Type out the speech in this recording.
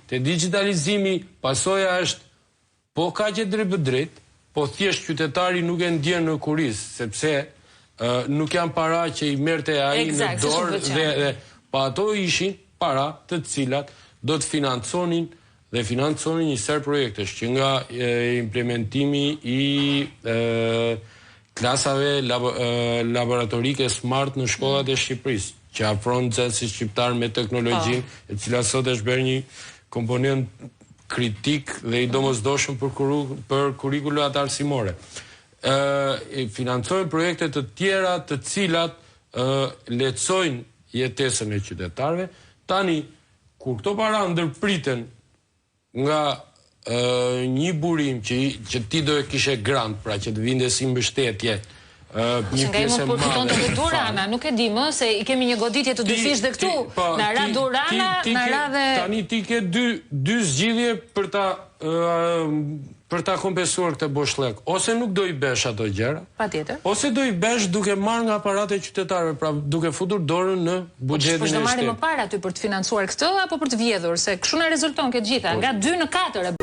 Te digitalizimi, pasoja është po ka që drejt, po thjesht qytetari nuk e ndjen në kuris, sepse nuk janë para që i merte ai në dorë dhe pa ato ishin para të cilat do të financonin një ser projektesh që nga implementimi i klasave laboratorike smart në shkollat e Shqipërisë, që afron nxënësit shqiptar me teknologjinë, e cila sot është bërë një komponent kritik dhe i domosdoshëm për kurrikulat arsimore. Financojnë projekte të tjera të cilat lehtësojnë jetesën e qytetarëve. Tani, kur këto para ndërpriten nga një burim që ti do e kishe grant, pra që të vinde si mbështetje, që nga i më përfiton të Durana, nuk e di më, se i kemi një goditje të dyfish dhe këtu, në ra Durana, në ra dhe... Tani ti ke dy zgjidhje për ta kompensuar këtë boshllëk. Ose nuk do i besh ato gjëra, patjetër, ose do i besh duke marrë nga aparatet qytetarëve, pra duke futur dorën në buxhetin e shtetit. Po ç'do marrim më shtetit. parë aty për të financuar këtë apo për të vjedhur, se kështu na rezulton këtë gjitha, nga 2 në 4.